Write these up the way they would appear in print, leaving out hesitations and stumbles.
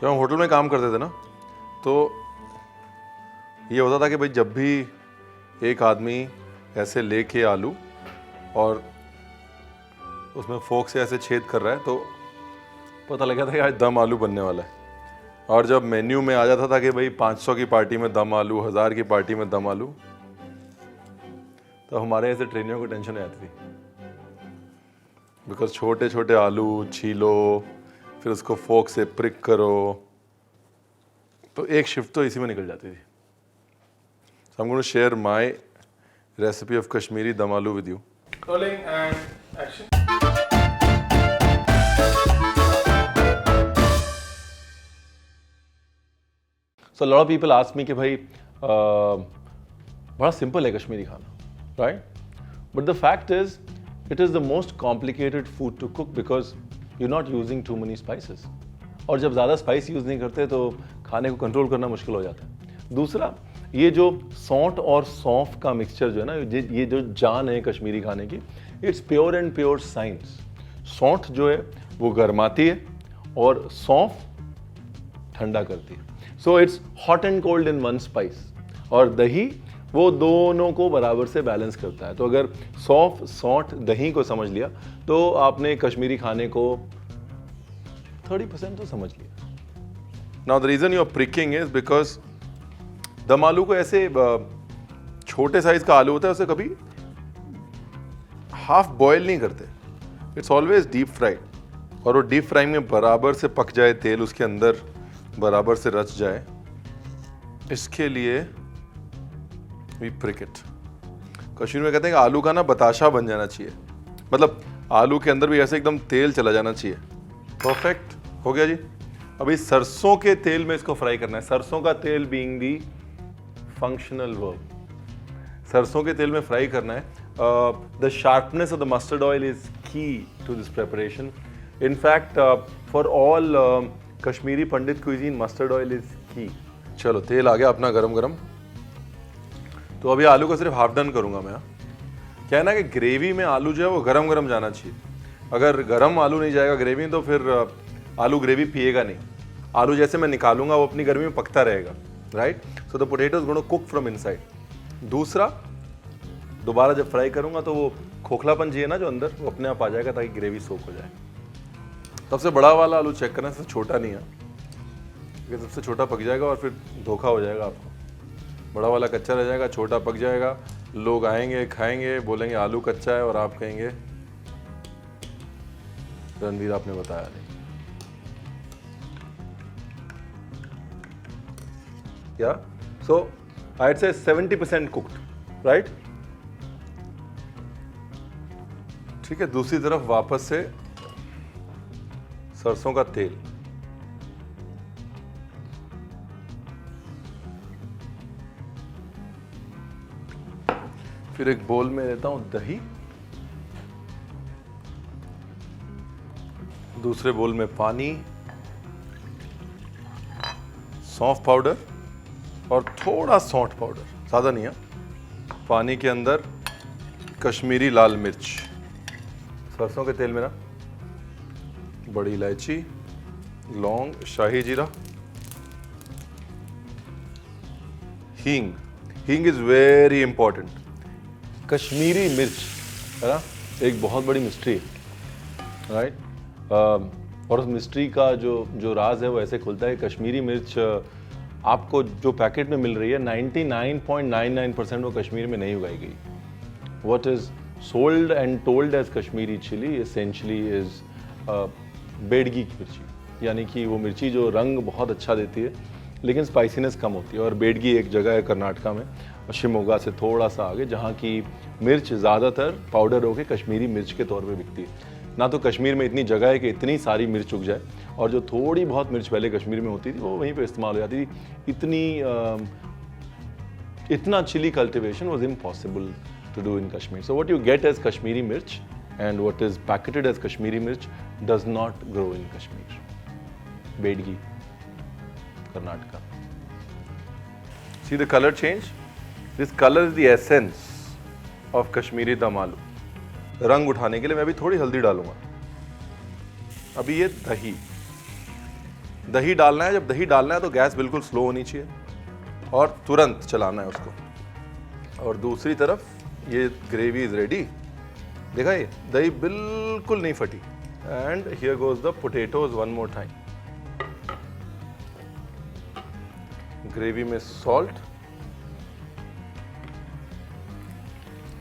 जब हम होटल में काम करते थे ना, तो ये होता था कि भाई जब भी एक आदमी ऐसे लेके आलू और उसमें फोक से ऐसे छेद कर रहा है, तो पता लगा था कि आज दम आलू बनने वाला है। और जब मेन्यू में आ जाता था कि भाई 500 की पार्टी में दम आलू, 1000 की पार्टी में दम आलू, तो हमारे ऐसे ट्रेनियों को टेंशन आ जाती थी, बिकॉज छोटे छोटे आलू छीलो, फिर उसको फोक से प्रिक करो, तो एक शिफ्ट तो इसी में निकल जाती थी। So I'm going to share my recipe of Kashmiri dum aloo with you. Rolling and action. So a lot of people ask me कि भाई बड़ा सिंपल है कश्मीरी खाना, right? But the fact is, it is the most complicated food to cook because you're not using too many spices. और जब ज़्यादा spice use नहीं करते तो खाने को कंट्रोल करना मुश्किल हो जाता है। दूसरा, ये जो सौंठ और सौंफ का मिक्सचर जो है ना, ये जो जान है कश्मीरी खाने की, it's pure and pure science. सौंठ जो है वो गर्माती है और सौंफ ठंडा करती है। So it's hot and cold in one spice. और दही वो दोनों को बराबर से बैलेंस करता है। तो अगर सौंफ, सौंठ, दही को समझ लिया तो आपने कश्मीरी खाने को 30% तो समझ लिया। Now the reason you are pricking is because dum aloo को ऐसे छोटे साइज का आलू होता है, उसे कभी हाफ बॉयल नहीं करते, इट्स ऑलवेज डीप फ्राइड। और वो डीप फ्राई में बराबर से पक जाए, तेल उसके अंदर बराबर से रच जाए, इसके लिए वी प्रिक इट। कश्मीर में कहते हैं कि आलू का ना बताशा बन जाना चाहिए, मतलब आलू के अंदर भी ऐसे एकदम तेल चला जाना चाहिए। परफेक्ट हो गया जी। अभी सरसों के तेल में इसको फ्राई करना है। सरसों का तेल बीइंग दी फंक्शनल वर्ब, सरसों के तेल में फ्राई करना है। The sharpness of the mustard oil is key to this preparation. In fact for all Kashmiri Pandit cuisine mustard oil is key. चलो तेल आ गया अपना गरम गरम। तो अभी आलू को सिर्फ हाफ डन करूंगा मैं। क्या है ना कि ग्रेवी में आलू जो है वो गरम गरम जाना चाहिए। अगर गरम आलू नहीं जाएगा ग्रेवी में तो फिर आलू ग्रेवी पिएगा नहीं। आलू जैसे मैं निकालूंगा वो अपनी गर्मी में पकता रहेगा, right? So the potato is going to cook from inside. दूसरा, दोबारा जब फ्राई करूंगा तो वो खोखलापन चाहिए ना जो अंदर, वो अपने आप आ जाएगा ताकि ग्रेवी सोक हो जाए। सबसे बड़ा वाला आलू चेक करना, सबसे छोटा नहीं है, क्योंकि सबसे छोटा पक जाएगा और फिर धोखा हो जाएगा आपको। बड़ा वाला कच्चा रह जाएगा, छोटा पक जाएगा, लोग आएंगे खाएंगे बोलेंगे आलू कच्चा है और आप कहेंगे रणवीर आपने बताया नहीं। क्या? सो I'd say 70% कुक्ड, राइट? ठीक है, दूसरी तरफ वापस से सरसों का तेल, फिर एक बोल में लेता हूं दही, दूसरे बोल में पानी, सौंफ पाउडर और थोड़ा सौंठ पाउडर, ज़्यादा नहीं है। पानी के अंदर कश्मीरी लाल मिर्च, सरसों के तेल में ना बड़ी इलायची, लौंग, शाही जीरा, हींग। हींग इज़ वेरी इंपॉर्टेंट। कश्मीरी मिर्च है ना, एक बहुत बड़ी मिस्ट्री है, राइट? और उस मिस्ट्री का जो राज है वो ऐसे खुलता है। कश्मीरी मिर्च आपको जो पैकेट में मिल रही है 99.99% वो कश्मीर में नहीं उगाई गई। What is sold and told as Kashmiri chilli essentially is Byadgi की मिर्ची, यानी कि वो मिर्ची जो रंग बहुत अच्छा देती है लेकिन स्पाइसीनेस कम होती है। और बेडगी एक जगह है कर्नाटका में, शिमोगा से थोड़ा सा आगे, जहाँ की मिर्च ज़्यादातर पाउडर होकर कश्मीरी मिर्च के तौर पे बिकती है। ना तो कश्मीर में इतनी जगह है कि इतनी सारी मिर्च उग जाए, और जो थोड़ी बहुत मिर्च पहले कश्मीर में होती थी वो वहीं पे इस्तेमाल हो जाती थी। इतना chilli cultivation was impossible to do in Kashmir. So what you get as Kashmiri mirch and what is packeted as Kashmiri mirch does not grow in Kashmir. Byadgi, Karnataka. See the colour change? This colour is the essence of Kashmiri dum aloo. रंग उठाने के लिए मैं अभी थोड़ी हल्दी डालूंगा। अभी ये दही, दही डालना है, जब दही डालना है तो गैस बिल्कुल स्लो होनी चाहिए और तुरंत चलाना है उसको। और दूसरी तरफ ये ग्रेवी इज रेडी। देखा ये दही बिल्कुल नहीं फटी। And here goes the potatoes one more time. Gravy में salt,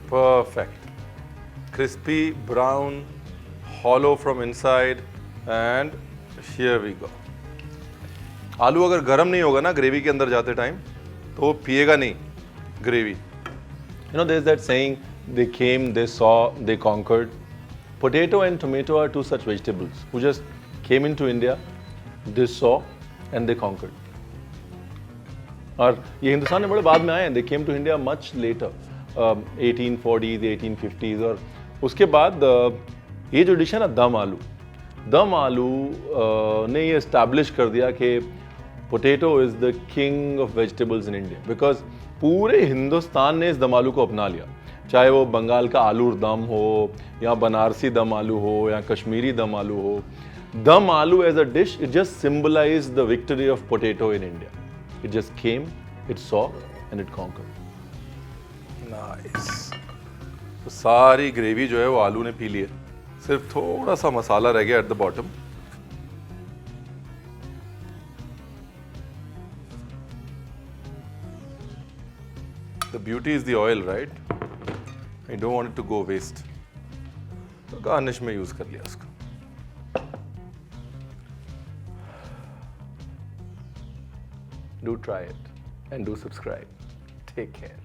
perfect, crispy brown, hollow from inside, and here we go. आलू अगर गर्म नहीं होगा ना ग्रेवी के अंदर जाते टाइम तो वो पिएगा नहीं gravy. You know, there's that saying, they came, they saw, they conquered. Potato and tomato are two such vegetables who just came into India, they saw and they conquered. और ये हिंदुस्तान में बड़े बाद में आए हैं, they came to India much later, 1840s, 1850s। और उसके बाद ये जो डिश है ना दम आलू ने ये इस्टेब्लिश कर दिया कि potato is the king of vegetables in India, because पूरे हिंदुस्तान ने इस दम आलू को अपना लिया। चाहे वो बंगाल का आलू दम हो या बनारसी दम आलू हो या कश्मीरी दम आलू हो, dum aloo as a dish it just symbolise the victory of potato in India. It just came, it saw and it conquered. Nice. तो सारी ग्रेवी जो है वो आलू ने पी ली है, सिर्फ थोड़ा सा मसाला रह गया at the bottom. The beauty is the oil, right? I don't want it to go waste, तो गार्निश में यूज कर लिया उसको। Do try it and do subscribe. Take care.